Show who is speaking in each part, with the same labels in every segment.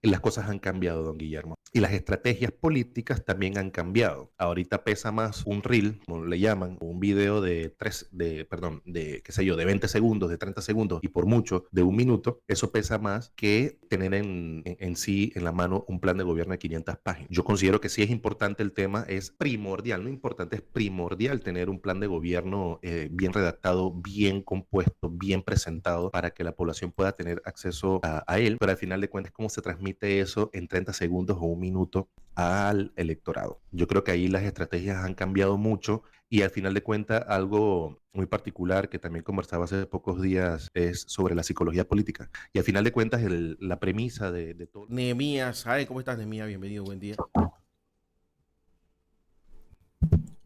Speaker 1: las cosas han cambiado, don Guillermo. Y las estrategias políticas también han cambiado. Ahorita pesa más un reel, como le llaman, o un video qué sé yo, de 20 segundos, de 30 segundos y por mucho de un minuto. Eso pesa más que tener en sí, en la mano, un plan de gobierno de 500 páginas. Yo considero que sí es importante el tema, es primordial, no importante, es primordial tener un plan de gobierno bien redactado, bien compuesto, bien presentado para que la población pueda tener acceso a él, pero al final de cuentas, ¿cómo se transmite eso en 30 segundos o un minuto al electorado? Yo creo que ahí las estrategias han cambiado mucho y al final de cuentas algo muy particular que también conversaba hace pocos días es sobre la psicología política. Y al final de cuentas la premisa de todo...
Speaker 2: Nehemías, ¿sabe cómo estás, Nehemías? Bienvenido, buen día.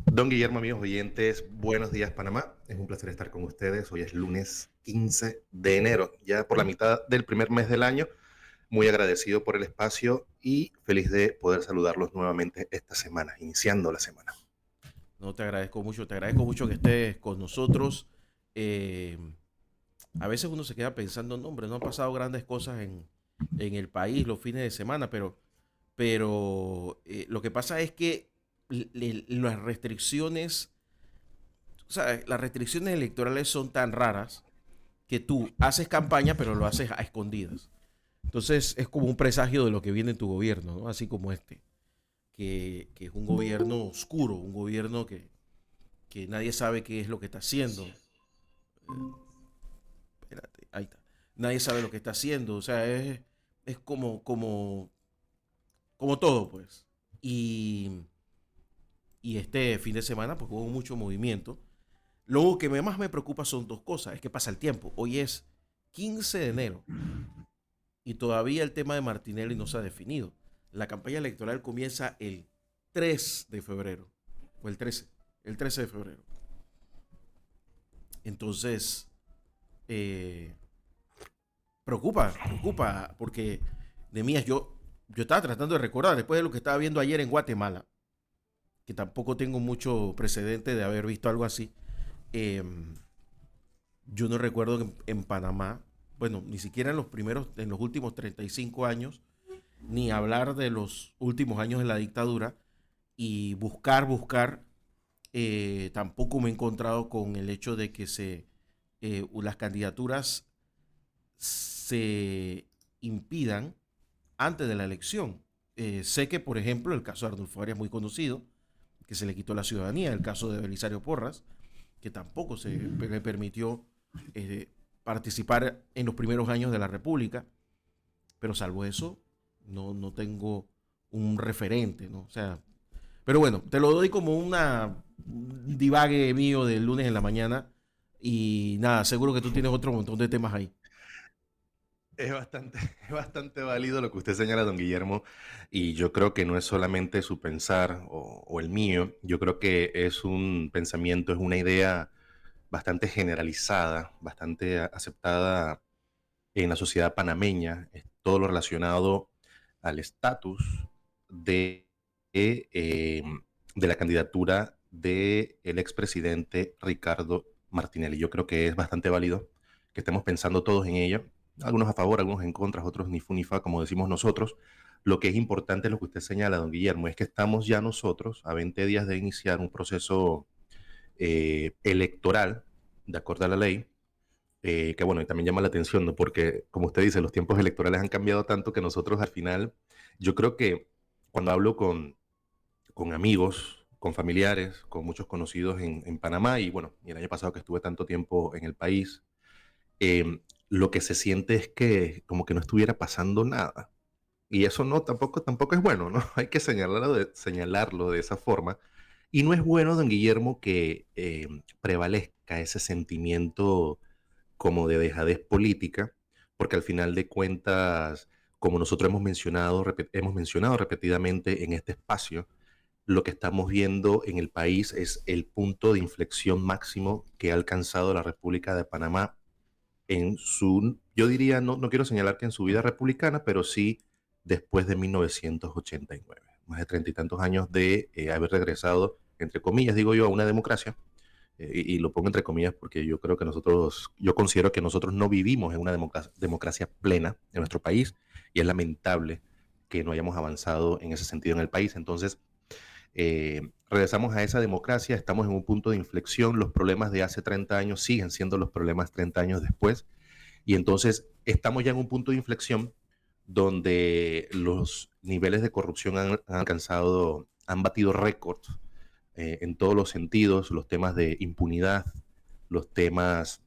Speaker 1: Don Guillermo, amigos oyentes, buenos días Panamá. Es un placer estar con ustedes. Hoy es lunes 15 de enero, ya por la mitad del primer mes del año. Muy agradecido por el espacio y feliz de poder saludarlos nuevamente esta semana, iniciando la semana.
Speaker 2: No, te agradezco mucho que estés con nosotros. Eh, a veces uno se queda pensando, no, hombre, no han pasado grandes cosas en el país los fines de semana, pero lo que pasa es que las restricciones, o sea, las restricciones electorales son tan raras que tú haces campaña, pero lo haces a escondidas. Entonces es como un presagio de lo que viene en tu gobierno, ¿no? Así como este, que es un gobierno oscuro, un gobierno que nadie sabe qué es lo que está haciendo. Espérate, ahí está. Nadie sabe lo que está haciendo, o sea, es como todo, pues. Y este fin de semana, pues hubo mucho movimiento. Lo que más me preocupa son dos cosas, es que pasa el tiempo. Hoy es 15 de enero y todavía el tema de Martinelli no se ha definido. La campaña electoral comienza el 3 de febrero, o el 13 de febrero. Entonces, eh, preocupa, porque de mías yo estaba tratando de recordar, después de lo que estaba viendo ayer en Guatemala, que tampoco tengo mucho precedente de haber visto algo así, eh, yo no recuerdo que en Panamá, bueno, ni siquiera en los últimos 35 años, ni hablar de los últimos años de la dictadura y buscar, tampoco me he encontrado con el hecho de que las candidaturas se impidan antes de la elección. Sé que, por ejemplo, el caso de Arnulfo Arias es muy conocido, que se le quitó la ciudadanía, el caso de Belisario Porras, que tampoco se le permitió eh, participar en los primeros años de la República, pero salvo eso, no tengo un referente, ¿no? O sea, pero bueno, te lo doy como un divague mío del lunes en la mañana y nada, seguro que tú tienes otro montón de temas ahí.
Speaker 1: Es bastante, es bastante válido lo que usted señala, don Guillermo, y yo creo que no es solamente su pensar o el mío, yo creo que es un pensamiento, es una idea bastante generalizada, bastante aceptada en la sociedad panameña, es todo lo relacionado al estatus de, de la candidatura del expresidente Ricardo Martinelli. Yo creo que es bastante válido que estemos pensando todos en ello, algunos a favor, algunos en contra, otros ni fu ni fa, como decimos nosotros. Lo que es importante, lo que usted señala, don Guillermo, es que estamos ya nosotros a 20 días de iniciar un proceso electoral, de acuerdo a la ley, que bueno, y también llama la atención, ¿no? Porque como usted dice, los tiempos electorales han cambiado tanto que nosotros al final, yo creo que cuando hablo con amigos, con familiares, con muchos conocidos en Panamá y bueno, y el año pasado que estuve tanto tiempo en el país, lo que se siente es que como que no estuviera pasando nada. Y eso no, tampoco es bueno, ¿no? Hay que señalarlo de esa forma. Y no es bueno, don Guillermo, que prevalezca ese sentimiento como de dejadez política, porque al final de cuentas, como nosotros hemos mencionado repetidamente en este espacio, lo que estamos viendo en el país es el punto de inflexión máximo que ha alcanzado la República de Panamá en su, yo diría, no quiero señalar que en su vida republicana, pero sí después de 1989, más de 30 y tantos años de haber regresado, entre comillas, digo yo, a una democracia y lo pongo entre comillas porque yo considero que nosotros no vivimos en una democracia plena en nuestro país y es lamentable que no hayamos avanzado en ese sentido en el país. Entonces, regresamos a esa democracia, estamos en un punto de inflexión, los problemas de hace 30 años siguen siendo los problemas 30 años después, y entonces estamos ya en un punto de inflexión donde los niveles de corrupción han batido récords en todos los sentidos, los temas de impunidad, los temas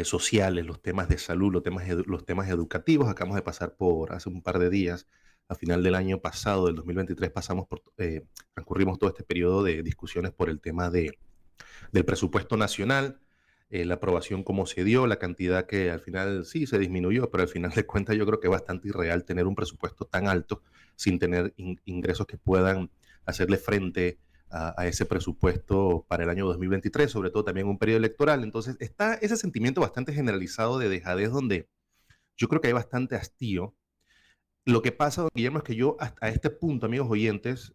Speaker 1: sociales, los temas de salud, los temas educativos. Acabamos de pasar por, hace un par de días, a final del año pasado, del 2023, transcurrimos todo este periodo de discusiones por el tema del presupuesto nacional, la aprobación como se dio, la cantidad que al final sí se disminuyó, pero al final de cuentas yo creo que es bastante irreal tener un presupuesto tan alto sin tener ingresos que puedan hacerle frente a ese presupuesto para el año 2023, sobre todo también un periodo electoral. Entonces está ese sentimiento bastante generalizado de dejadez donde yo creo que hay bastante hastío. Lo que pasa, don Guillermo, es que yo hasta este punto, amigos oyentes,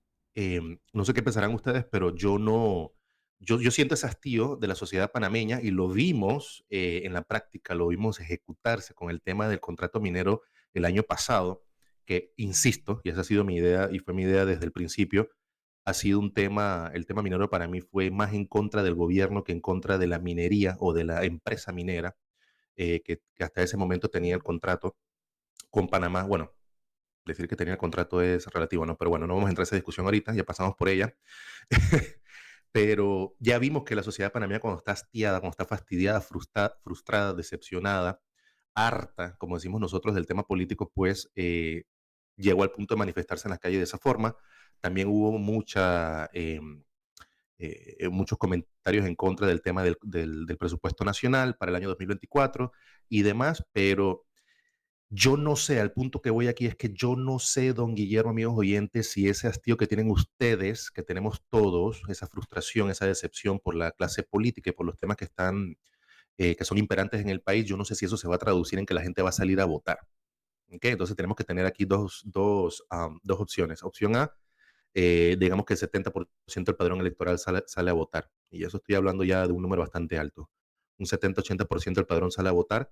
Speaker 1: no sé qué pensarán ustedes, pero yo no, yo siento ese hastío de la sociedad panameña y lo vimos en la práctica, lo vimos ejecutarse con el tema del contrato minero el año pasado, que insisto, y esa ha sido mi idea y fue mi idea desde el principio, ha sido el tema minero para mí fue más en contra del gobierno que en contra de la minería o de la empresa minera que hasta ese momento tenía el contrato con Panamá. Bueno, decir que tenía el contrato es relativo, ¿no? Pero bueno, no vamos a entrar a esa discusión ahorita, ya pasamos por ella. Pero ya vimos que la sociedad panameña cuando está hastiada, cuando está fastidiada, frustrada, decepcionada, harta, como decimos nosotros, del tema político, pues llegó al punto de manifestarse en las calles de esa forma. También hubo muchos comentarios en contra del tema del presupuesto nacional para el año 2024 y demás, pero yo no sé, al punto que voy aquí es que yo no sé, don Guillermo, amigos oyentes, si ese hastío que tienen ustedes, que tenemos todos, esa frustración, esa decepción por la clase política y por los temas que son imperantes en el país, yo no sé si eso se va a traducir en que la gente va a salir a votar. ¿Okay? Entonces tenemos que tener aquí dos opciones. Opción A, digamos que el 70% del padrón electoral sale a votar. Y eso estoy hablando ya de un número bastante alto. Un 70-80% del padrón sale a votar.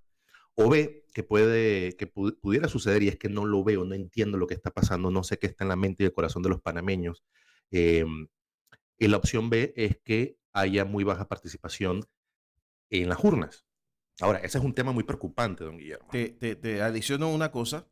Speaker 1: O B, pudiera suceder, y es que no lo veo, no entiendo lo que está pasando, no sé qué está en la mente y el corazón de los panameños. Eh, y la opción B es que haya muy baja participación en las urnas. Ahora, ese es un tema muy preocupante, don Guillermo.
Speaker 2: Te adiciono una cosa.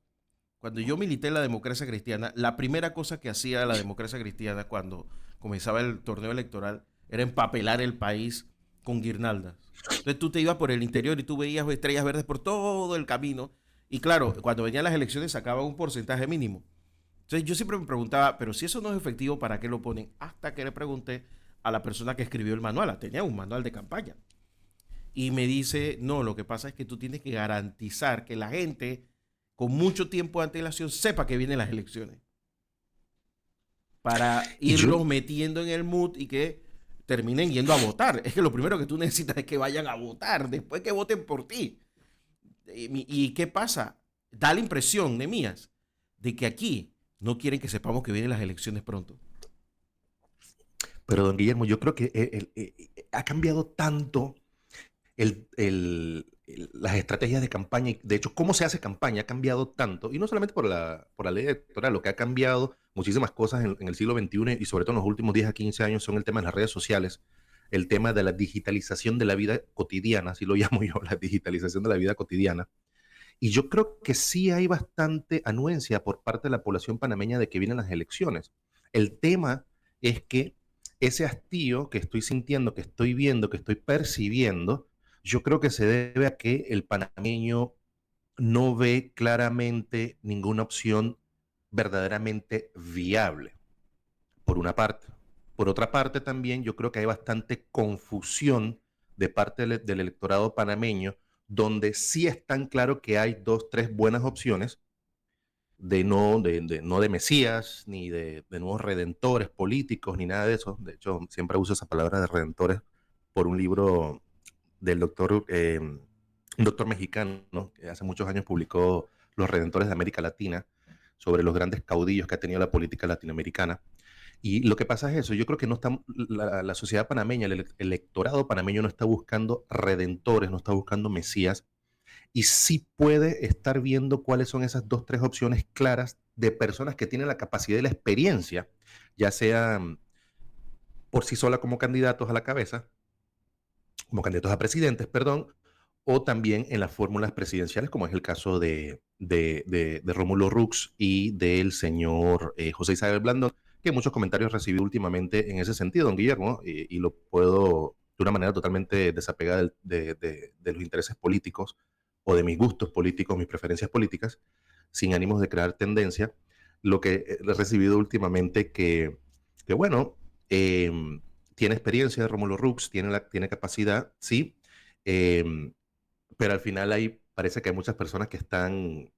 Speaker 2: Cuando yo milité en la democracia cristiana, la primera cosa que hacía la democracia cristiana cuando comenzaba el torneo electoral era empapelar el país con guirnaldas. Entonces tú te ibas por el interior y tú veías estrellas verdes por todo el camino. Y claro, cuando venían las elecciones sacaban un porcentaje mínimo. Entonces yo siempre me preguntaba, pero si eso no es efectivo, ¿para qué lo ponen? Hasta que le pregunté a la persona que escribió el manual. Tenía un manual de campaña. Y me dice, no, lo que pasa es que tú tienes que garantizar que la gente con mucho tiempo de antelación sepa que vienen las elecciones para
Speaker 1: Y yo,
Speaker 2: irlos metiendo en el mood y que terminen yendo a votar. Es que lo primero que tú necesitas es que vayan a votar, después que voten por ti. ¿Y qué pasa? Da la impresión, Nemías, de que aquí no quieren que sepamos que vienen las elecciones pronto.
Speaker 1: pero don Guillermo, yo creo que ha cambiado tanto las estrategias de campaña, y de hecho, cómo se hace campaña ha cambiado tanto, y no solamente por la ley electoral, lo que ha cambiado muchísimas cosas en el siglo XXI y sobre todo en los últimos 10 a 15 años son el tema de las redes sociales, el tema de la digitalización de la vida cotidiana, así lo llamo yo, la digitalización de la vida cotidiana. Y yo creo que sí hay bastante anuencia por parte de la población panameña de que vienen las elecciones. El tema es que ese hastío que estoy sintiendo, que estoy viendo, que estoy percibiendo, yo creo que se debe a que el panameño no ve claramente ninguna opción verdaderamente viable, por una parte. Por otra parte, también yo creo que hay bastante confusión de parte del electorado panameño, donde sí es tan claro que hay dos, tres buenas opciones no de mesías, ni de nuevos redentores políticos, ni nada de eso. De hecho, siempre uso esa palabra de redentores por un libro del un doctor mexicano, ¿no? Que hace muchos años publicó Los Redentores de América Latina, sobre los grandes caudillos que ha tenido la política latinoamericana. Y lo que pasa es eso, yo creo que no está, la sociedad panameña, el electorado panameño no está buscando redentores, no está buscando mesías, y sí puede estar viendo cuáles son esas dos, tres opciones claras de personas que tienen la capacidad y la experiencia, ya sean por sí sola como candidatos a la cabeza, como candidatos a presidentes, perdón, o también en las fórmulas presidenciales, como es el caso de Rómulo Rux y del señor José Isabel Blandón, que muchos comentarios recibí últimamente en ese sentido, don Guillermo, y lo puedo de una manera totalmente desapegada de los intereses políticos o de mis gustos políticos, mis preferencias políticas, sin ánimos de crear tendencia, lo que he recibido últimamente que bueno, eh, tiene experiencia de Rómulo Rux, tiene capacidad, sí, eh, pero al final parece que hay muchas personas que están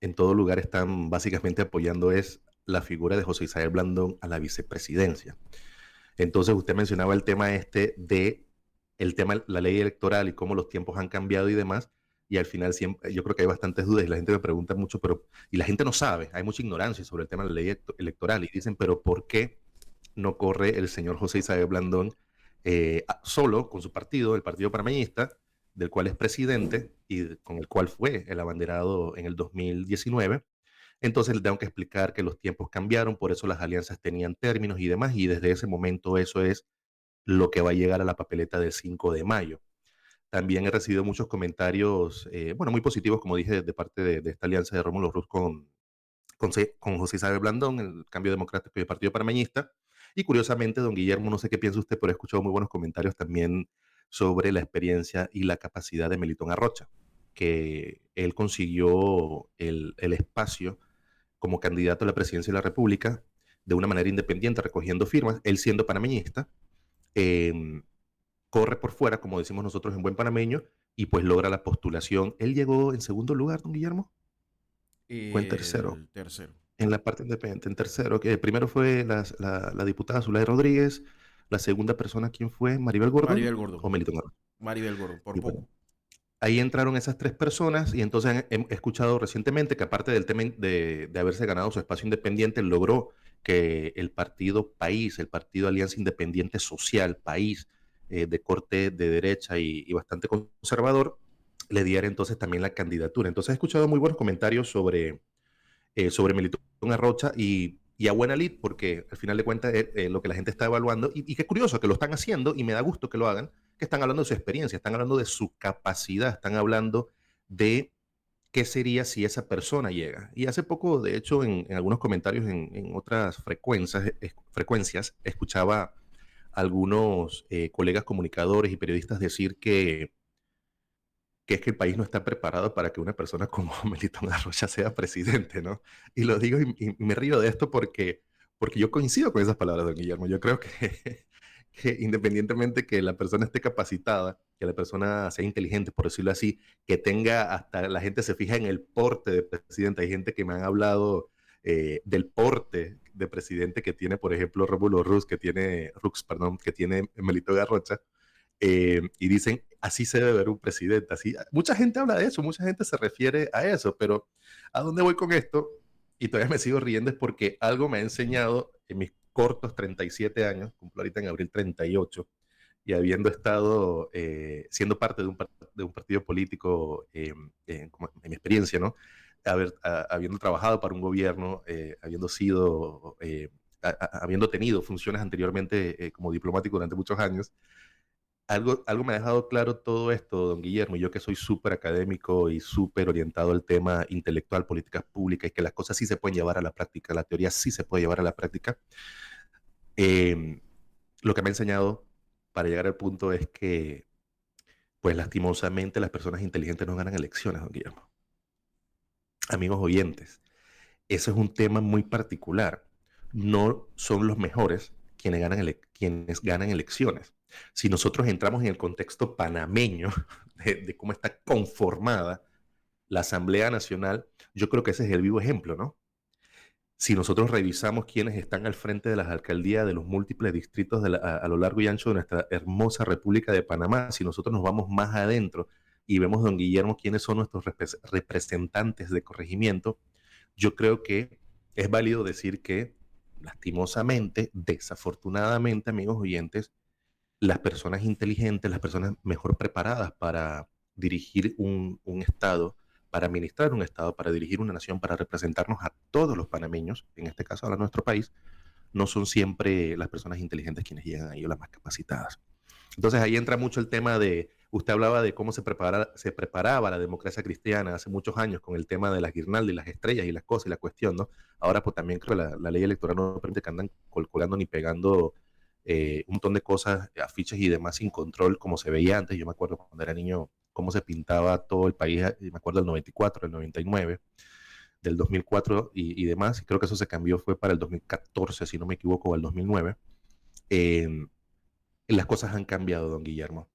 Speaker 1: en todo lugar, están básicamente apoyando es la figura de José Isabel Blandón a la vicepresidencia. Entonces usted mencionaba el tema el tema, la ley electoral y cómo los tiempos han cambiado y demás, y al final siempre, yo creo que hay bastantes dudas y la gente me pregunta mucho, y la gente no sabe, hay mucha ignorancia sobre el tema de la ley electoral y dicen, pero ¿por qué no corre el señor José Isabel Blandón solo con su partido, el Partido Panameñista, del cual es presidente y con el cual fue el abanderado en el 2019? Entonces le tengo que explicar que los tiempos cambiaron, por eso las alianzas tenían términos y demás, y desde ese momento eso es lo que va a llegar a la papeleta del 5 de mayo. También he recibido muchos comentarios, bueno, muy positivos, como dije, de parte de esta alianza de Rómulo Ruz con José Isabel Blandón, el Cambio Democrático y el Partido Panameñista. Y curiosamente, don Guillermo, no sé qué piensa usted, pero he escuchado muy buenos comentarios también sobre la experiencia y la capacidad de Melitón Arrocha, que él consiguió el espacio como candidato a la presidencia de la República de una manera independiente, recogiendo firmas, él siendo panameñista, eh, corre por fuera, como decimos nosotros en buen panameño, y pues logra la postulación. Él llegó en segundo lugar, don Guillermo, o en tercero,
Speaker 2: El tercero.
Speaker 1: en la parte independiente, en tercero, que primero fue la diputada Zulay Rodríguez, la segunda persona, ¿quién fue? ¿Maribel Gordon
Speaker 2: Maribel
Speaker 1: o
Speaker 2: Gordon.
Speaker 1: Melitón Arroyo?
Speaker 2: Maribel Gordon, por
Speaker 1: Y bueno,
Speaker 2: poco.
Speaker 1: ahí entraron esas tres personas y entonces he escuchado recientemente que aparte del tema de haberse ganado su espacio independiente, logró que el partido País, el partido Alianza Independiente Social, País, de corte de derecha y bastante conservador, le diera entonces también la candidatura. Entonces he escuchado muy buenos comentarios sobre Melitón Arrocha y a buena lid, porque al final de cuentas lo que la gente está evaluando, y qué curioso que lo están haciendo, y me da gusto que lo hagan, que están hablando de su experiencia, están hablando de su capacidad, están hablando de qué sería si esa persona llega. Y hace poco, de hecho, en algunos comentarios en otras frecuencias, escuchaba algunos colegas comunicadores y periodistas decir que es que el país no está preparado para que una persona como Melitón Arrocha sea presidente, ¿no? Y lo digo y me río de esto porque yo coincido con esas palabras, don Guillermo. Yo creo que independientemente que la persona esté capacitada, que la persona sea inteligente, por decirlo así, que tenga hasta la gente se fija en el porte de presidente. Hay gente que me han hablado del porte de presidente que tiene, por ejemplo, Rómulo Rux, perdón, que tiene Melitón Arrocha, y dicen, así se debe ver un presidente. Así, mucha gente habla de eso, mucha gente se refiere a eso, pero ¿a dónde voy con esto? Y todavía me sigo riendo es porque algo me ha enseñado en mis cortos 37 años, cumplo ahorita en abril 38, y habiendo estado siendo parte de un partido político, en mi experiencia, ¿no? Habiendo trabajado para un gobierno, habiendo tenido funciones anteriormente como diplomático durante muchos años, algo me ha dejado claro todo esto, don Guillermo, y yo que soy súper académico y súper orientado al tema intelectual, políticas públicas, y que las cosas sí se pueden llevar a la práctica, la teoría sí se puede llevar a la práctica. eh, lo que me ha enseñado para llegar al punto es que, pues lastimosamente, las personas inteligentes no ganan elecciones, don Guillermo. Amigos oyentes, eso es un tema muy particular. No son los mejores quienes ganan elecciones. Si nosotros entramos en el contexto panameño de cómo está conformada la Asamblea Nacional, yo creo que ese es el vivo ejemplo, ¿no? Si nosotros revisamos quiénes están al frente de las alcaldías de los múltiples distritos a lo largo y ancho de nuestra hermosa República de Panamá, si nosotros nos vamos más adentro y vemos, don Guillermo, quiénes son nuestros representantes de corregimiento, yo creo que es válido decir que lastimosamente, desafortunadamente, amigos oyentes, las personas inteligentes, las personas mejor preparadas para dirigir un Estado, para administrar un Estado, para dirigir una nación, para representarnos a todos los panameños, en este caso a nuestro país, no son siempre las personas inteligentes quienes llegan ahí o las más capacitadas. Entonces ahí entra mucho el tema de, usted hablaba de cómo se preparaba la democracia cristiana hace muchos años con el tema de las guirnaldas y las estrellas y las cosas y la cuestión, ¿no? Ahora pues también creo que la ley electoral no permite que andan colgando ni pegando un montón de cosas, afiches y demás sin control como se veía antes. Yo me acuerdo cuando era niño cómo se pintaba todo el país, y me acuerdo del 94, del 99, del 2004 y demás, y creo que eso se cambió fue para el 2014, si no me equivoco, o el 2009. Eh, las cosas han cambiado, don Guillermo.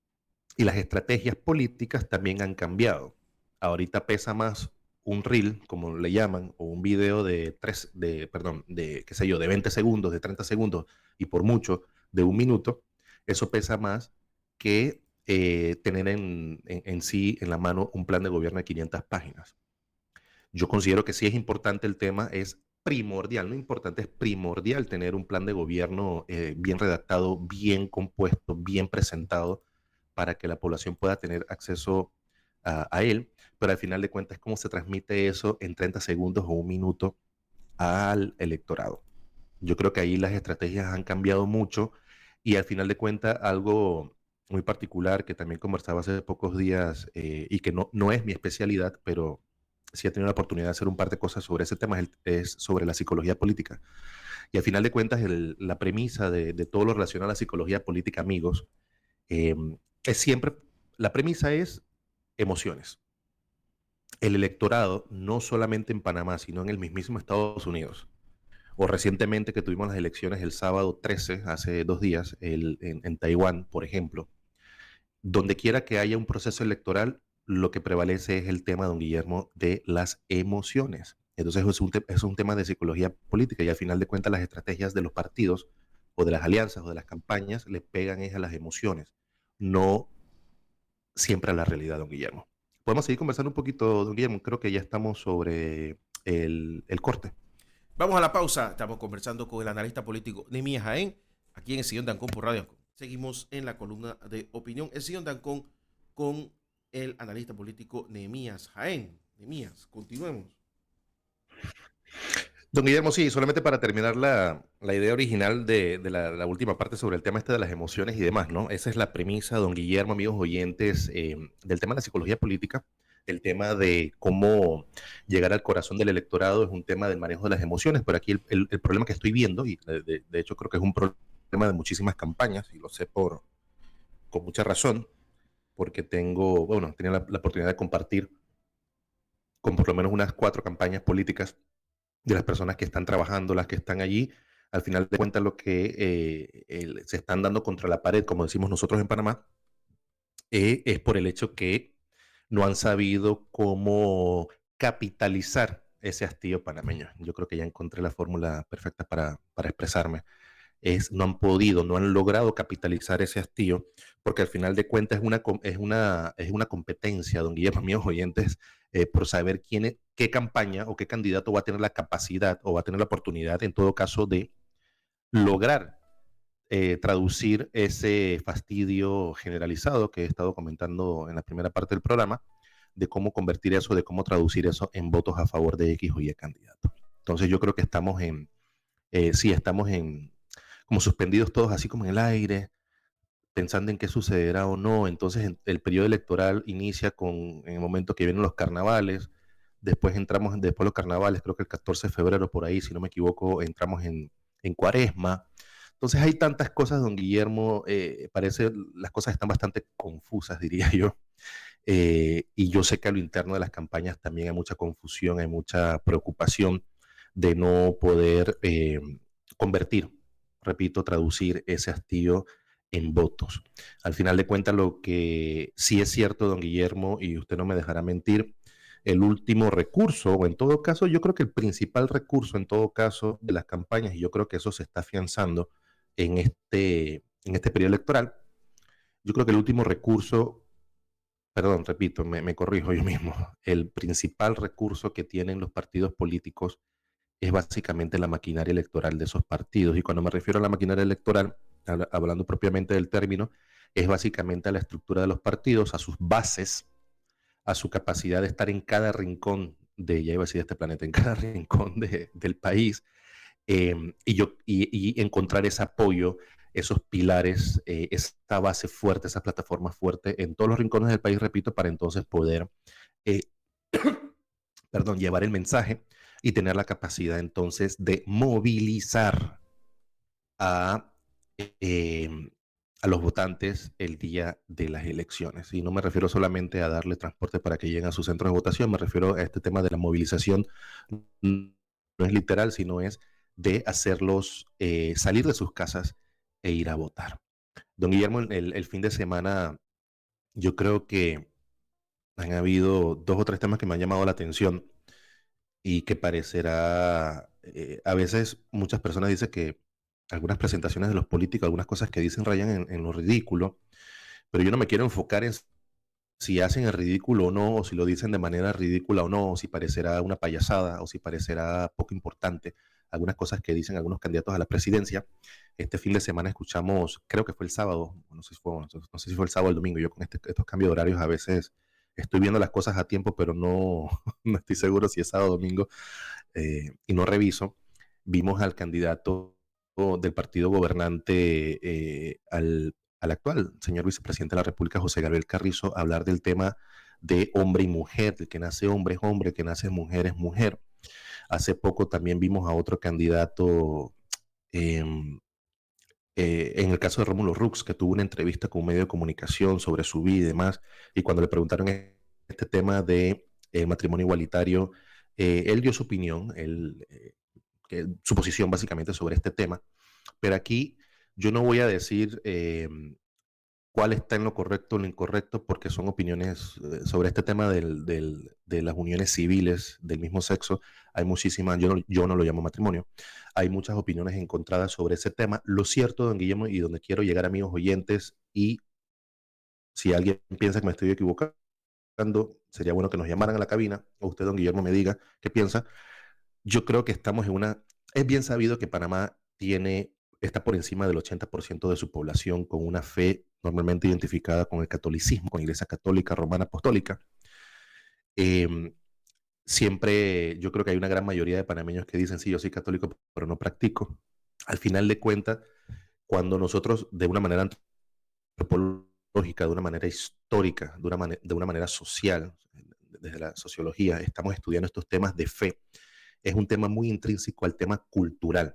Speaker 1: Y las estrategias políticas también han cambiado. Ahorita pesa más un reel, como le llaman, o un video de qué sé yo, de 20 segundos, de 30 segundos, y por mucho, de un minuto. Eso pesa más que tener en sí, en la mano, un plan de gobierno de 500 páginas. Yo considero que sí es importante el tema, es primordial, no importante, es primordial tener un plan de gobierno bien redactado, bien compuesto, bien presentado, para que la población pueda tener acceso a él, pero al final de cuentas, ¿cómo se transmite eso en 30 segundos o un minuto al electorado? Yo creo que ahí las estrategias han cambiado mucho y al final de cuentas algo muy particular que también conversaba hace pocos días y que no es mi especialidad, pero sí he tenido la oportunidad de hacer un par de cosas sobre ese tema, es sobre la psicología política. Y al final de cuentas la premisa de todo lo relacionado a la psicología política, amigos, eh, es siempre, la premisa es emociones. El electorado, no solamente en Panamá, sino en el mismísimo Estados Unidos, o recientemente que tuvimos las elecciones el sábado 13, hace 2 días, en Taiwán, por ejemplo, donde quiera que haya un proceso electoral, lo que prevalece es el tema, don Guillermo, de las emociones. Entonces es un tema de psicología política y al final de cuentas las estrategias de los partidos o de las alianzas o de las campañas le pegan es a las emociones, no siempre a la realidad, don Guillermo. Podemos seguir conversando un poquito, don Guillermo. Creo que ya estamos sobre el corte.
Speaker 2: Vamos a la pausa. Estamos conversando con el analista político Nehemías Jaén, aquí en el Sillón de Ancón por Radio Ancón. Seguimos en la columna de opinión, el Sillón de Ancón, con el analista político Nehemías Jaén. Nehemías, continuemos.
Speaker 1: Don Guillermo, sí, solamente para terminar la idea original de la última parte sobre el tema este de las emociones y demás, ¿no? Esa es la premisa, don Guillermo, amigos oyentes, del tema de la psicología política, el tema de cómo llegar al corazón del electorado es un tema del manejo de las emociones, pero aquí el problema que estoy viendo, y de hecho creo que es un problema de muchísimas campañas, y lo sé con mucha razón, porque tenía la oportunidad de compartir con por lo menos unas 4 campañas políticas de las personas que están trabajando, las que están allí, al final de cuentas lo que se están dando contra la pared, como decimos nosotros en Panamá, es por el hecho que no han sabido cómo capitalizar ese hastío panameño. Yo creo que ya encontré la fórmula perfecta para expresarme. No han podido, no han logrado capitalizar ese hastío, porque al final de cuentas es una competencia, don Guillermo, amigos oyentes, por saber qué campaña o qué candidato va a tener la capacidad o va a tener la oportunidad, en todo caso, de lograr traducir ese fastidio generalizado que he estado comentando en la primera parte del programa, de cómo convertir eso, de cómo traducir eso en votos a favor de X o Y candidato. Entonces yo creo que estamos como suspendidos todos así como en el aire, pensando en qué sucederá o no. Entonces el periodo electoral inicia en el momento que vienen los carnavales, después de los carnavales, creo que el 14 de febrero por ahí, si no me equivoco, entramos en cuaresma. Entonces hay tantas cosas, don Guillermo, parece las cosas están bastante confusas, diría yo. Y yo sé que a lo interno de las campañas también hay mucha confusión, hay mucha preocupación de no poder convertir, repito, traducir ese hastío en votos. Al final de cuentas, lo que sí es cierto, don Guillermo, y usted no me dejará mentir, el último recurso, o en todo caso, yo creo que el principal recurso en todo caso de las campañas, y yo creo que eso se está afianzando en este periodo electoral, yo creo que el último recurso, perdón, repito, me corrijo yo mismo, el principal recurso que tienen los partidos políticos es básicamente la maquinaria electoral de esos partidos. Y cuando me refiero a la maquinaria electoral, hablando propiamente del término, es básicamente a la estructura de los partidos, a sus bases, a su capacidad de estar en cada rincón ya iba a decir este planeta, en cada rincón del país, y encontrar ese apoyo, esos pilares, esta base fuerte, esa plataforma fuerte en todos los rincones del país, repito, para entonces poder, eh, perdón, llevar el mensaje y tener la capacidad entonces de movilizar a, eh, a los votantes el día de las elecciones. Y no me refiero solamente a darle transporte para que lleguen a sus centros de votación, me refiero a este tema de la movilización. No es literal, sino es de hacerlos salir de sus casas e ir a votar. Don Guillermo, el fin de semana yo creo que han habido 2 o 3 temas que me han llamado la atención y que parecerá, a veces muchas personas dicen que algunas presentaciones de los políticos, algunas cosas que dicen rayan en lo ridículo, pero yo no me quiero enfocar en si hacen el ridículo o no, o si lo dicen de manera ridícula o no, o si parecerá una payasada, o si parecerá poco importante algunas cosas que dicen algunos candidatos a la presidencia. Este fin de semana escuchamos, creo que fue el sábado, no sé si fue el sábado o el domingo, yo con estos cambios de horarios a veces estoy viendo las cosas a tiempo, pero no, no estoy seguro si es sábado o domingo, y no reviso. Vimos al candidato del partido gobernante, al actual señor vicepresidente de la República, José Gabriel Carrizo, hablar del tema de hombre y mujer, de que nace hombre es hombre, que nace mujer es mujer. Hace poco también vimos a otro candidato, eh, en el caso de Rómulo Rux, que tuvo una entrevista con un medio de comunicación sobre su vida y demás, y cuando le preguntaron este tema de matrimonio igualitario, él dio su opinión, su posición básicamente sobre este tema, pero aquí yo no voy a decir cuál está en lo correcto o lo incorrecto, porque son opiniones sobre este tema de las uniones civiles del mismo sexo. Hay muchísimas, yo no lo llamo matrimonio, hay muchas opiniones encontradas sobre ese tema. Lo cierto, don Guillermo, y donde quiero llegar, amigos oyentes, y si alguien piensa que me estoy equivocando, sería bueno que nos llamaran a la cabina, o usted, don Guillermo, me diga qué piensa. Yo creo que estamos en una... Es bien sabido que Panamá está por encima del 80% de su población con una fe normalmente identificada con el catolicismo, con la Iglesia Católica Romana Apostólica. Eh, Siempre yo creo que hay una gran mayoría de panameños que dicen, sí, yo soy católico, pero no practico. Al final de cuentas, cuando nosotros de una manera antropológica, de una manera histórica, de una manera social, desde la sociología, estamos estudiando estos temas de fe, es un tema muy intrínseco al tema cultural.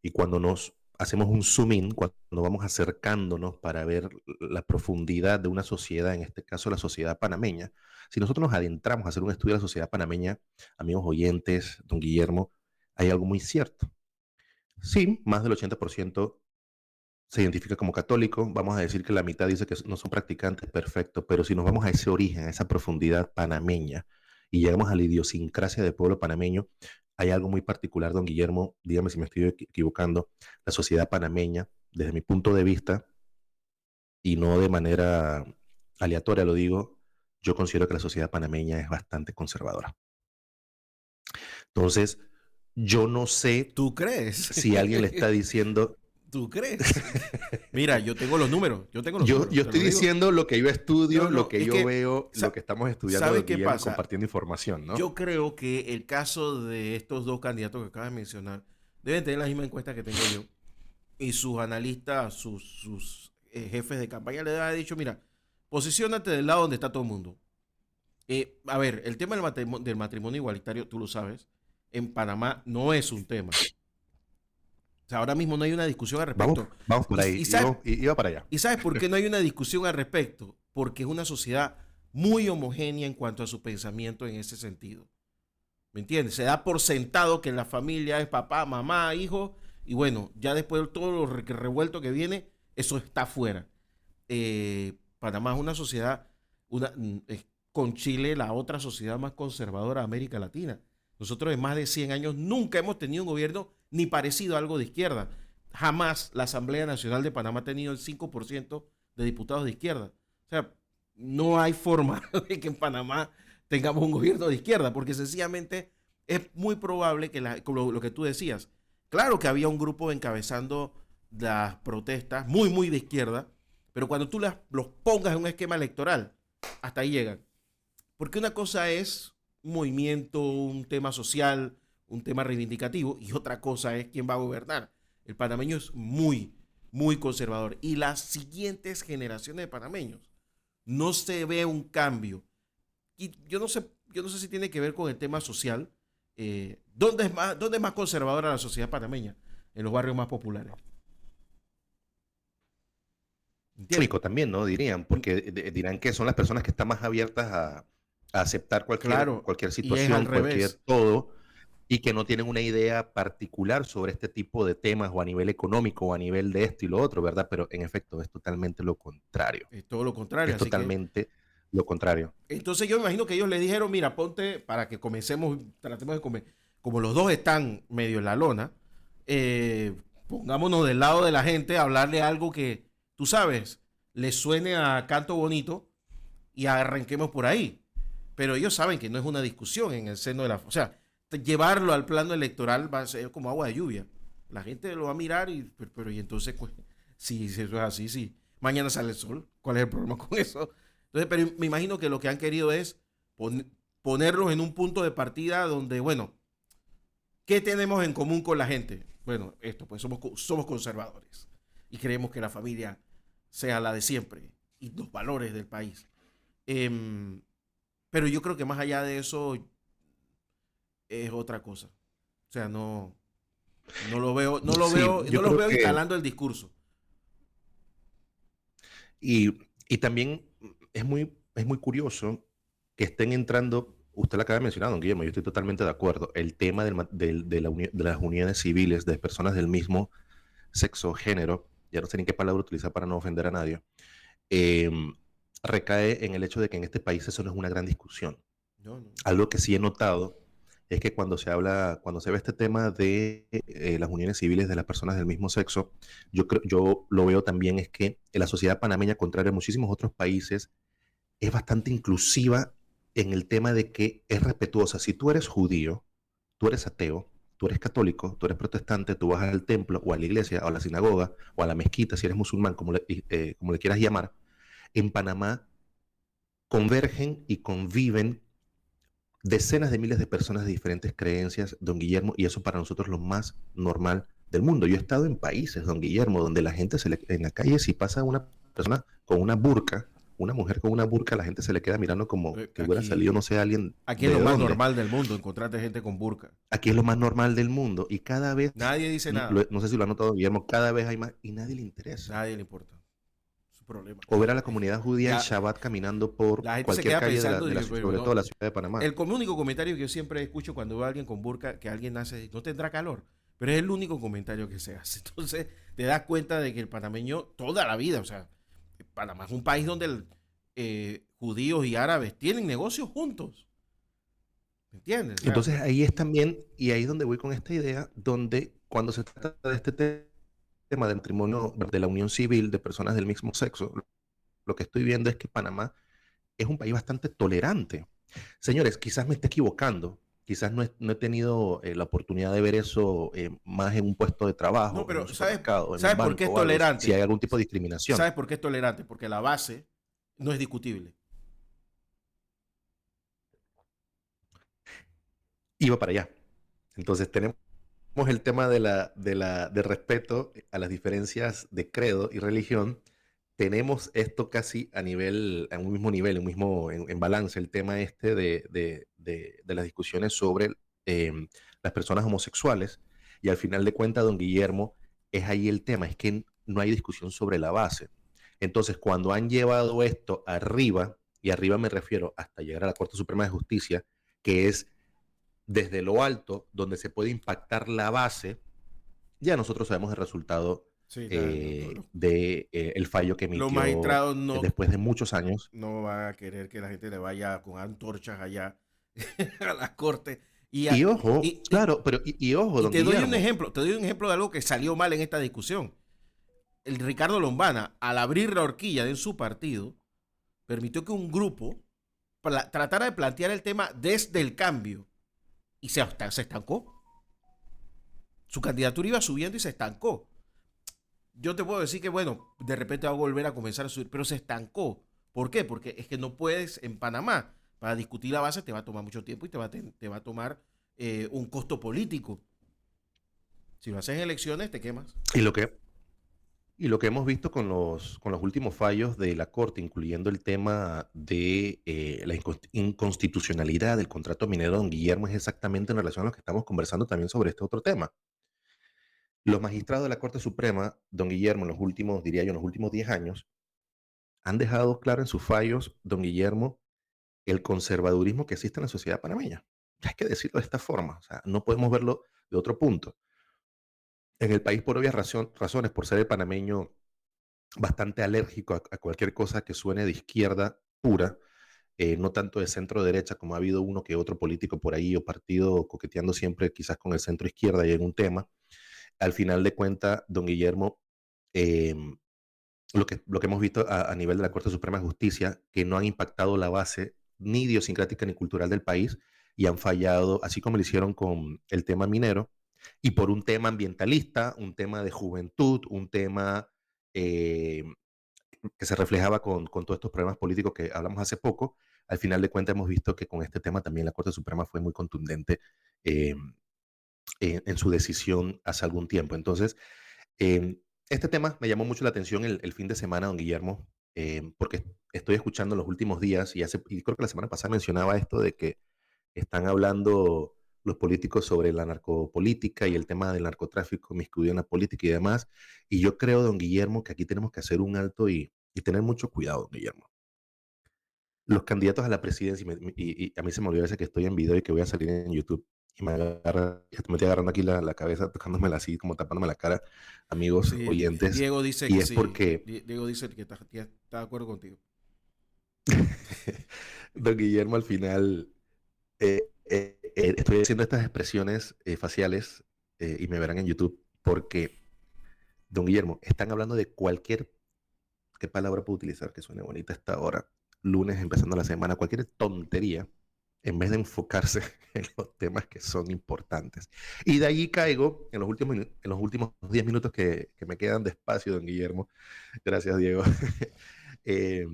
Speaker 1: Y cuando nos hacemos un zoom in, cuando vamos acercándonos para ver la profundidad de una sociedad, en este caso la sociedad panameña, si nosotros nos adentramos a hacer un estudio de la sociedad panameña, amigos oyentes, don Guillermo, hay algo muy cierto. Sí, más del 80% se identifica como católico, vamos a decir que la mitad dice que no son practicantes, perfecto, pero si nos vamos a ese origen, a esa profundidad panameña y llegamos a la idiosincrasia del pueblo panameño, hay algo muy particular, don Guillermo, dígame si me estoy equivocando, la sociedad panameña, desde mi punto de vista, y no de manera aleatoria lo digo, yo considero que la sociedad panameña es bastante conservadora. Entonces, yo no sé
Speaker 2: ¿Tú crees?
Speaker 1: si alguien le está diciendo...
Speaker 2: ¿Tú crees? Mira, yo tengo los números, yo tengo los
Speaker 1: Yo
Speaker 2: números, te
Speaker 1: estoy
Speaker 2: lo digo.
Speaker 1: diciendo lo que yo estudio,
Speaker 2: No, no,
Speaker 1: lo que
Speaker 2: es
Speaker 1: yo
Speaker 2: que,
Speaker 1: veo, lo que estamos estudiando,
Speaker 2: ¿sabes
Speaker 1: don
Speaker 2: qué
Speaker 1: Guillermo,
Speaker 2: pasa?
Speaker 1: compartiendo información, ¿no?
Speaker 2: Yo creo que el caso de estos dos candidatos que acabas de mencionar deben tener la misma encuesta que tengo yo. Y sus analistas, sus jefes de campaña le han dicho, mira, posiciónate del lado donde está todo el mundo. A ver, el tema del matrimonio igualitario, tú lo sabes, en Panamá no es un tema. O sea, ahora mismo no hay una discusión al respecto.
Speaker 1: Vamos por
Speaker 2: Y,
Speaker 1: ahí,
Speaker 2: y sabes,
Speaker 1: iba para allá.
Speaker 2: ¿Y sabes por qué no hay una discusión al respecto? Porque es una sociedad muy homogénea en cuanto a su pensamiento en ese sentido. ¿Me entiendes? Se da por sentado que en la familia es papá, mamá, hijo, y bueno, ya después de todo lo revuelto que viene, eso está afuera. Panamá es una sociedad, es con Chile la otra sociedad más conservadora de América Latina. Nosotros en más de 100 años nunca hemos tenido un gobierno ni parecido a algo de izquierda. Jamás la Asamblea Nacional de Panamá ha tenido el 5% de diputados de izquierda. O sea, no hay forma de que en Panamá tengamos un gobierno de izquierda, porque sencillamente es muy probable que, como lo que tú decías, claro que había un grupo encabezando las protestas muy de izquierda, pero cuando tú los pongas en un esquema electoral, hasta ahí llegan. Porque una cosa es un movimiento, un tema social, un tema reivindicativo, y otra cosa es quién va a gobernar. El panameño es muy conservador. Y las siguientes generaciones de panameños no se ve un cambio. Y yo no sé si tiene que ver con el tema social. Dónde es más conservadora la sociedad panameña? En los barrios más populares. ¿Entiendes?
Speaker 1: Histórico también, ¿no? Dirían, porque dirán que son las personas que están más abiertas a aceptar
Speaker 2: Claro,
Speaker 1: cualquier
Speaker 2: y es al
Speaker 1: situación, cualquier
Speaker 2: revés.
Speaker 1: todo, y que no tienen una idea particular sobre este tipo de temas o a nivel económico o a nivel de esto y lo otro, ¿verdad? Pero en efecto es totalmente lo contrario.
Speaker 2: Es todo lo contrario.
Speaker 1: Es
Speaker 2: Así que,
Speaker 1: totalmente lo contrario.
Speaker 2: entonces yo me imagino que ellos le dijeron, mira, ponte para que comencemos, tratemos de comer. Como los dos están medio en la lona, eh, pongámonos del lado de la gente, hablarle algo que, tú sabes, les suene a canto bonito y arranquemos por ahí. Pero ellos saben que no es una discusión en el seno de la... O sea, llevarlo al plano electoral va a ser como agua de lluvia. La gente lo va a mirar y... Pero y entonces, pues, si eso es así, sí. Mañana sale el sol. ¿Cuál es el problema con eso? Entonces, pero me imagino que lo que han querido es ponerlos en un punto de partida donde, bueno, ¿qué tenemos en común con la gente? Bueno, esto, pues somos conservadores y creemos que la familia sea la de siempre y los valores del país. Em, pero yo creo que más allá de eso es otra cosa. O sea, no lo veo,
Speaker 1: Sí,
Speaker 2: no
Speaker 1: yo
Speaker 2: los
Speaker 1: creo
Speaker 2: veo
Speaker 1: que,
Speaker 2: instalando el discurso.
Speaker 1: y también es muy curioso que estén entrando, usted lo acaba de mencionar, don Guillermo, yo estoy totalmente de acuerdo, el tema de las uniones civiles de personas del mismo sexo, género, ya no sé ni qué palabra utilizar para no ofender a nadie, eh, recae en el hecho de que en este país eso no es una gran discusión.
Speaker 2: No, no.
Speaker 1: Algo que sí he notado es que cuando se ve este tema de las uniones civiles de las personas del mismo sexo, yo lo veo también es que la sociedad panameña, contrario a muchísimos otros países, es bastante inclusiva en el tema de que es respetuosa. Si tú eres judío, tú eres ateo, tú eres católico, tú eres protestante, tú vas al templo o a la iglesia o a la sinagoga o a la mezquita, si eres musulmán, como le quieras llamar, en Panamá convergen y conviven decenas de miles de personas de diferentes creencias, don Guillermo, y eso para nosotros es lo más normal del mundo. Yo he estado en países, don Guillermo, donde la gente en la calle, si pasa una persona con una burka, una mujer con una burka, la gente se le queda mirando como que hubiera salido,
Speaker 2: Aquí,
Speaker 1: no sé, alguien
Speaker 2: aquí es
Speaker 1: de
Speaker 2: lo más
Speaker 1: dónde.
Speaker 2: normal del mundo, encontrarte gente con burka.
Speaker 1: Aquí es lo más normal del mundo y cada vez,
Speaker 2: Nadie dice nada.
Speaker 1: no sé si lo ha notado Guillermo, cada vez hay más y nadie le interesa.
Speaker 2: Nadie le importa. Su problema.
Speaker 1: O ver a la comunidad judía en
Speaker 2: Ya
Speaker 1: Shabbat caminando por
Speaker 2: la gente se
Speaker 1: cualquier
Speaker 2: queda
Speaker 1: calle
Speaker 2: pensando,
Speaker 1: sobre todo de la ciudad de Panamá.
Speaker 2: el único comentario que yo siempre escucho cuando veo a alguien con burka, que alguien hace, no tendrá calor, pero es el único comentario que se hace. Entonces te das cuenta de que el panameño toda la vida, o sea, Panamá es un país donde judíos y árabes tienen negocios juntos, ¿me entiendes? O sea,
Speaker 1: Entonces ahí es también, y ahí es donde voy con esta idea, donde cuando se trata de este tema del matrimonio, de la unión civil de personas del mismo sexo, lo que estoy viendo es que Panamá es un país bastante tolerante. Señores, quizás me esté equivocando, quizás no he tenido la oportunidad de ver eso más en un puesto de
Speaker 2: no,
Speaker 1: trabajo, en un
Speaker 2: pero
Speaker 1: supermercado, en un
Speaker 2: ¿sabes por qué
Speaker 1: banco
Speaker 2: es
Speaker 1: o algo, si
Speaker 2: tolerante?
Speaker 1: hay algún tipo de discriminación.
Speaker 2: ¿Sabes por qué es tolerante? Porque la base no es discutible.
Speaker 1: Iba para allá. Entonces tenemos el tema de respeto a las diferencias de credo y religión. Tenemos esto casi a un mismo nivel, en balance, el tema este de las discusiones sobre las personas homosexuales. Y al final de cuentas, don Guillermo, es ahí el tema, es que no hay discusión sobre la base. Entonces, cuando han llevado esto arriba, y arriba me refiero hasta llegar a la Corte Suprema de Justicia, que es desde lo alto, donde se puede impactar la base, ya nosotros sabemos el resultado
Speaker 2: Sí,
Speaker 1: el fallo que
Speaker 2: los
Speaker 1: emitió
Speaker 2: magistrados
Speaker 1: después de muchos años.
Speaker 2: no van a querer que la gente le vaya con antorchas allá a la corte. Y,
Speaker 1: Y ojo,
Speaker 2: y, y,
Speaker 1: claro, pero y ojo,
Speaker 2: y
Speaker 1: don
Speaker 2: te doy un
Speaker 1: Guillermo,
Speaker 2: ejemplo, te doy un ejemplo de algo que salió mal en esta discusión. El Ricardo Lombana, al abrir la horquilla de su partido, permitió que un grupo tratara de plantear el tema desde el cambio. y se estancó. Su candidatura iba subiendo y se estancó. Yo te puedo decir que, bueno, de repente va a volver a comenzar a subir, pero se estancó. ¿Por qué? Porque es que no puedes en Panamá, para discutir la base te va a tomar mucho tiempo y te va a tomar un costo político. Si lo haces en elecciones, te quemas.
Speaker 1: Y lo que, y lo que hemos visto con los últimos fallos de la Corte, incluyendo el tema de la inconstitucionalidad del contrato minero de don Guillermo, es exactamente en relación a lo que estamos conversando también sobre este otro tema. Los magistrados de la Corte Suprema, don Guillermo, en los últimos, diría yo, en los últimos 10 años, han dejado claro en sus fallos, don Guillermo, el conservadurismo que existe en la sociedad panameña. Hay que decirlo de esta forma, o sea, no podemos verlo de otro punto. En el país, por obvias razones, por ser el panameño bastante alérgico a cualquier cosa que suene de izquierda pura, no tanto de centro derecha como ha habido uno que otro político por ahí o partido coqueteando siempre quizás con el centro izquierda y en un tema. Al final de cuentas, don Guillermo, eh, lo que hemos visto a nivel de la Corte Suprema de Justicia, que no han impactado la base ni idiosincrática ni cultural del país y han fallado, así como lo hicieron con el tema minero, y por un tema ambientalista, un tema de juventud, un tema eh, que se reflejaba con todos estos problemas políticos que hablamos hace poco, al final de cuentas hemos visto que con este tema también la Corte Suprema fue muy contundente eh, en su decisión hace algún tiempo. Entonces, este tema me llamó mucho la atención el fin de semana, don Guillermo, porque estoy escuchando en los últimos días y creo que la semana pasada mencionaba esto de que están hablando los políticos sobre la narcopolítica y el tema del narcotráfico miscuido en la política y demás. Y yo creo, don Guillermo, que aquí tenemos que hacer un alto y tener mucho cuidado, don Guillermo. Los candidatos a la presidencia, y a mí se me olvidó ese que estoy en video y que voy a salir en YouTube, y me estoy agarrando aquí la cabeza, tocándomela así, como tapándome la cara, amigos,
Speaker 2: Sí,
Speaker 1: oyentes,
Speaker 2: Diego dice
Speaker 1: y
Speaker 2: que
Speaker 1: es
Speaker 2: sí.
Speaker 1: porque,
Speaker 2: Diego dice que está de acuerdo contigo.
Speaker 1: don Guillermo, al final estoy haciendo estas expresiones faciales y me verán en YouTube, porque, don Guillermo, están hablando de cualquier, ¿qué palabra puedo utilizar que suene bonita a esta hora? Lunes empezando la semana, cualquier tontería en vez de enfocarse en los temas que son importantes. Y de ahí caigo en los últimos 10 minutos que me quedan de espacio, don Guillermo. Gracias, Diego. eh,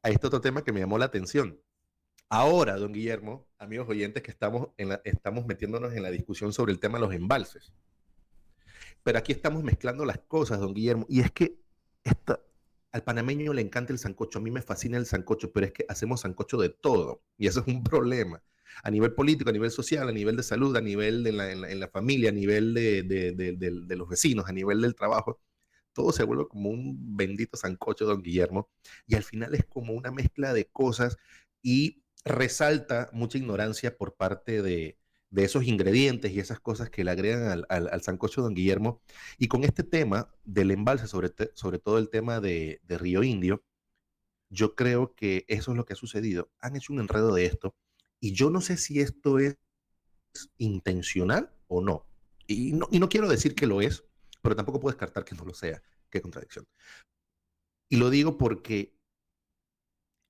Speaker 1: a este otro tema que me llamó la atención. Ahora, don Guillermo, amigos oyentes, que estamos metiéndonos en la discusión sobre el tema de los embalses. Pero aquí estamos mezclando las cosas, don Guillermo. Y es que esta, al panameño le encanta el sancocho. A mí me fascina el sancocho, pero es que hacemos sancocho de todo. Y eso es un problema. A nivel político, a nivel social, a nivel de salud, a nivel de en la familia, a nivel de los vecinos, a nivel del trabajo. Todo se vuelve como un bendito sancocho, don Guillermo. Y al final es como una mezcla de cosas y resalta mucha ignorancia por parte de esos ingredientes y esas cosas que le agregan al sancocho don Guillermo. Y con este tema del embalse, sobre todo el tema de Río Indio, yo creo que eso es lo que ha sucedido. Han hecho un enredo de esto y yo no sé si esto es intencional o no. Y no quiero decir que lo es, pero tampoco puedo descartar que no lo sea. Qué contradicción. Y lo digo porque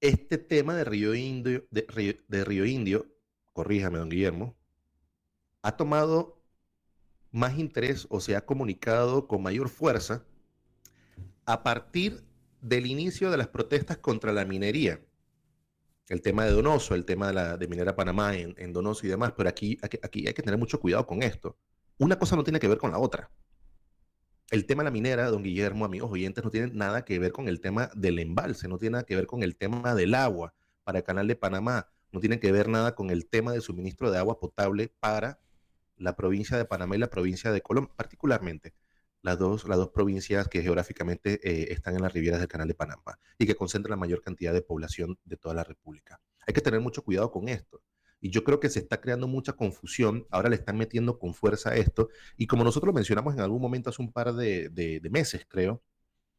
Speaker 1: este tema de Río Indio, corríjame, don Guillermo, ha tomado más interés o se ha comunicado con mayor fuerza a partir del inicio de las protestas contra la minería. El tema de Donoso, el tema de Minera Panamá en Donoso y demás, pero aquí hay que tener mucho cuidado con esto. Una cosa no tiene que ver con la otra. El tema de la minera, don Guillermo, amigos oyentes, no tiene nada que ver con el tema del embalse, no tiene nada que ver con el tema del agua para el canal de Panamá, no tiene que ver nada con el tema de suministro de agua potable para la provincia de Panamá y la provincia de Colón, particularmente las dos provincias que geográficamente están en las riberas del canal de Panamá y que concentran la mayor cantidad de población de toda la República. Hay que tener mucho cuidado con esto. Y yo creo que se está creando mucha confusión, ahora le están metiendo con fuerza esto, y como nosotros lo mencionamos en algún momento hace un par de meses, creo,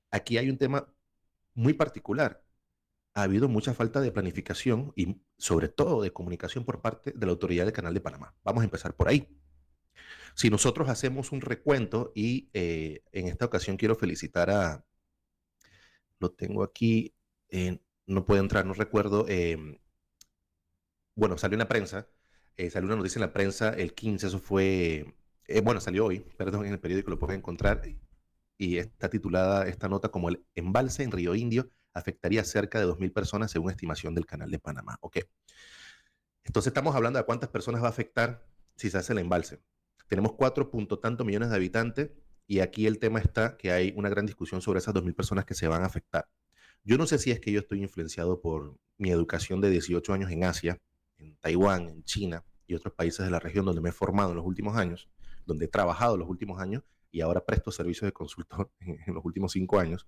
Speaker 1: aquí hay un tema muy particular. Ha habido mucha falta de planificación y sobre todo de comunicación por parte de la autoridad del Canal de Panamá. Vamos a empezar por ahí. Si nosotros hacemos un recuento y en esta ocasión quiero felicitar lo tengo aquí, no puede entrar, no recuerdo, bueno, salió en la prensa, Salió una noticia en la prensa el 15, eso fue, bueno, salió hoy, perdón, en el periódico lo pueden encontrar, y está titulada esta nota como el embalse en Río Indio afectaría a cerca de 2.000 personas según estimación del Canal de Panamá. Ok, entonces estamos hablando de cuántas personas va a afectar si se hace el embalse. Tenemos 4 punto tanto millones de habitantes y aquí el tema está que hay una gran discusión sobre esas 2.000 personas que se van a afectar. Yo no sé si es que yo estoy influenciado por mi educación de 18 años en Asia, en Taiwán, en China y otros países de la región donde me he formado en los últimos años, donde he trabajado en los últimos años y ahora presto servicios de consultor en los últimos 5 años,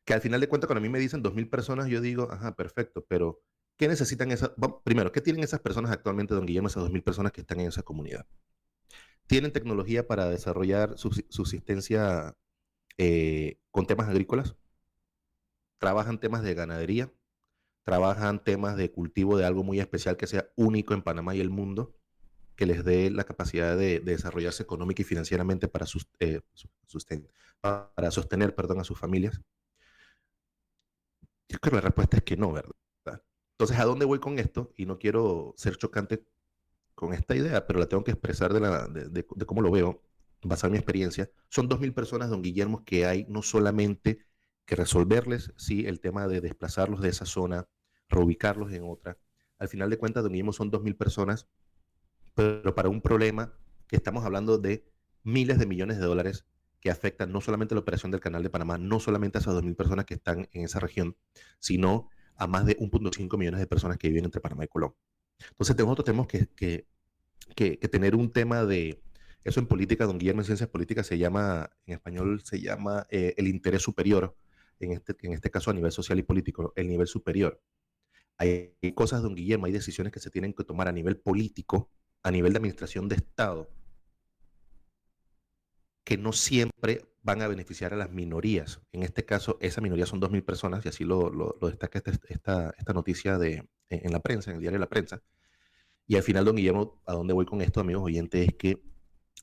Speaker 1: que al final de cuentas cuando a mí me dicen 2.000 personas, yo digo, ajá, perfecto, pero ¿qué necesitan esas? Bueno, primero, ¿qué tienen esas personas actualmente, don Guillermo, esas 2.000 personas que están en esa comunidad? ¿Tienen tecnología para desarrollar subsistencia con temas agrícolas? ¿Trabajan temas de ganadería? ¿Trabajan temas de cultivo de algo muy especial que sea único en Panamá y el mundo, que les dé la capacidad de desarrollarse económica y financieramente para, para sostener, perdón, a sus familias? Yo creo que la respuesta es que no, ¿verdad? Entonces, ¿a dónde voy con esto? Y no quiero ser chocante con esta idea, pero la tengo que expresar de cómo lo veo, basado en mi experiencia. Son 2.000 personas, don Guillermo, que hay no solamente que resolverles, sí, el tema de desplazarlos de esa zona, reubicarlos en otra. Al final de cuentas, don Guillermo, son 2.000 personas, pero para un problema que estamos hablando de miles de millones de dólares que afectan no solamente la operación del Canal de Panamá, no solamente a esas 2.000 personas que están en esa región, sino a más de 1.5 millones de personas que viven entre Panamá y Colón. Entonces, nosotros tenemos que tener un tema de, eso en política, don Guillermo, en ciencias políticas se llama, en español se llama el interés superior, en este caso a nivel social y político, ¿no? El nivel superior. Hay cosas, don Guillermo, hay decisiones que se tienen que tomar a nivel político, a nivel de administración de Estado, que no siempre van a beneficiar a las minorías. En este caso, esa minoría son 2.000 personas, y así lo destaca esta noticia en la prensa, en el diario de la prensa. Y al final, don Guillermo, ¿a dónde voy con esto, amigos oyentes? Es que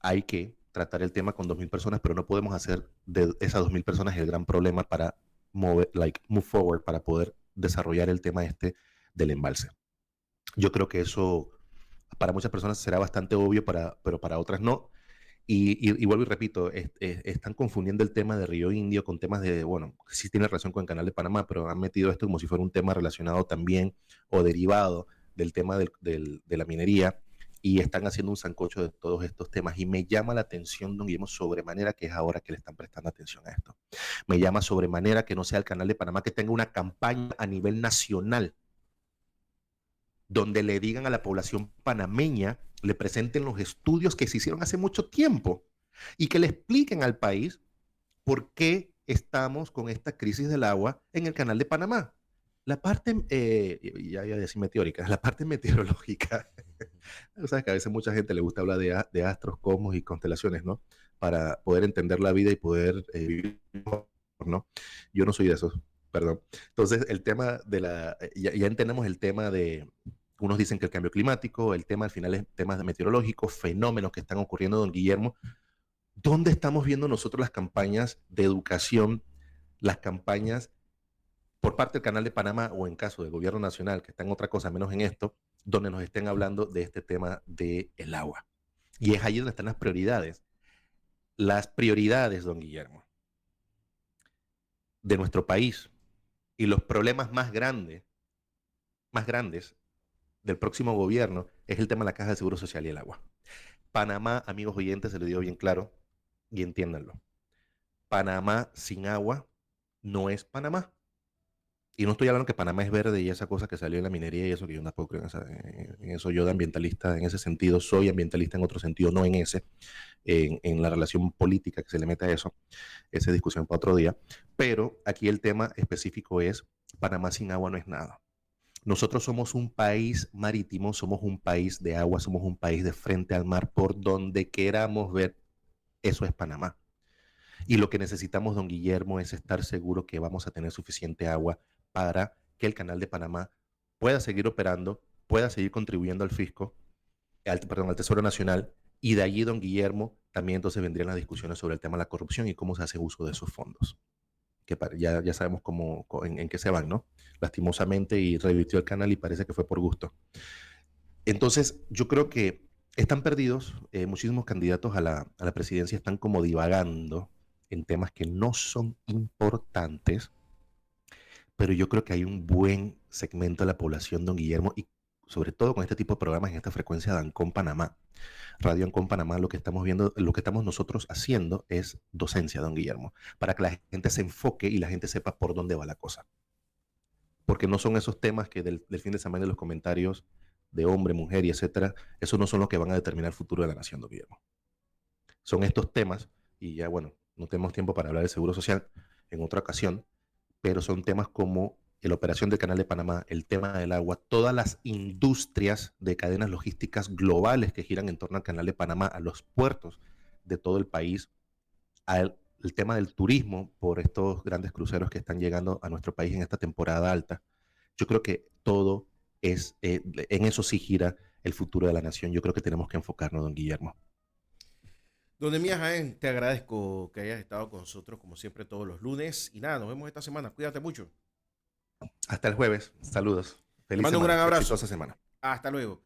Speaker 1: hay que tratar el tema con 2.000 personas, pero no podemos hacer de esas 2.000 personas el gran problema para move forward, para poder desarrollar el tema este del embalse. Yo creo que eso para muchas personas será bastante obvio, pero para otras no. Y vuelvo y repito, están confundiendo el tema de Río Indio con temas de, bueno, sí tiene relación con el Canal de Panamá, pero han metido esto como si fuera un tema relacionado también o derivado del tema de la minería, y están haciendo un sancocho de todos estos temas. Y me llama la atención, don Guillermo, sobremanera que es ahora que le están prestando atención a esto. Me llama sobremanera que no sea el Canal de Panamá que tenga una campaña a nivel nacional donde le digan a la población panameña, le presenten los estudios que se hicieron hace mucho tiempo y que le expliquen al país por qué estamos con esta crisis del agua en el Canal de Panamá. La parte, ya decime teórica, la parte meteorológica. O sea, que a veces mucha gente le gusta hablar de astros, cosmos y constelaciones, ¿no? Para poder entender la vida y poder vivir, ¿no? Yo no soy de esos, perdón. Entonces, el tema de ya entendemos el tema de, unos dicen que el cambio climático, el tema al final es temas de meteorológicos, fenómenos que están ocurriendo, don Guillermo. ¿Dónde estamos viendo nosotros las campañas de educación, las campañas por parte del Canal de Panamá o en caso del gobierno nacional, que está en otra cosa menos en esto, donde nos estén hablando de este tema del agua? Y es ahí donde están las prioridades. Las prioridades, don Guillermo, de nuestro país y los problemas más grandes del próximo gobierno es el tema de la caja de seguro social y el agua. Panamá, amigos oyentes, se lo digo bien claro y entiéndanlo. Panamá sin agua no es Panamá. Y no estoy hablando que Panamá es verde y esa cosa que salió en la minería y eso, que yo tampoco creo en eso. Yo de ambientalista en ese sentido, soy ambientalista en otro sentido, no en ese, en la relación política que se le mete a eso. Esa discusión para otro día. Pero aquí el tema específico es: Panamá sin agua no es nada. Nosotros somos un país marítimo, somos un país de agua, somos un país de frente al mar, por donde queramos ver, eso es Panamá. Y lo que necesitamos, don Guillermo, es estar seguro que vamos a tener suficiente agua para que el Canal de Panamá pueda seguir operando, pueda seguir contribuyendo al fisco, al Tesoro Nacional, y de allí, don Guillermo, también entonces vendrían las discusiones sobre el tema de la corrupción y cómo se hace uso de esos fondos, que ya sabemos en qué se van, ¿no? Lastimosamente, y revirtió el canal y parece que fue por gusto. Entonces, yo creo que están perdidos, muchísimos candidatos a la presidencia están como divagando en temas que no son importantes, pero yo creo que hay un buen segmento de la población, don Guillermo, y sobre todo con este tipo de programas en esta frecuencia de Ancon Panamá. Radio Ancon Panamá, lo que estamos viendo, lo que estamos nosotros haciendo es docencia, don Guillermo, para que la gente se enfoque y la gente sepa por dónde va la cosa. Porque no son esos temas que del fin de semana de los comentarios de hombre, mujer y etcétera, esos no son los que van a determinar el futuro de la nación, don Guillermo. Son estos temas, y ya bueno, no tenemos tiempo para hablar del seguro social en otra ocasión, pero son temas como la operación del Canal de Panamá, el tema del agua, todas las industrias de cadenas logísticas globales que giran en torno al Canal de Panamá, a los puertos de todo el país, al el tema del turismo por estos grandes cruceros que están llegando a nuestro país en esta temporada alta. Yo creo que todo es, en eso sí gira el futuro de la nación. Yo creo que tenemos que enfocarnos, don Guillermo.
Speaker 2: Don Nemías Jaén, te agradezco que hayas estado con nosotros como siempre todos los lunes. Y nada, nos vemos esta semana. Cuídate mucho.
Speaker 1: Hasta el jueves. Saludos.
Speaker 2: Te
Speaker 1: Feliz
Speaker 2: mando un gran
Speaker 1: semana.
Speaker 2: abrazo.
Speaker 1: Exitosa semana.
Speaker 2: Hasta luego.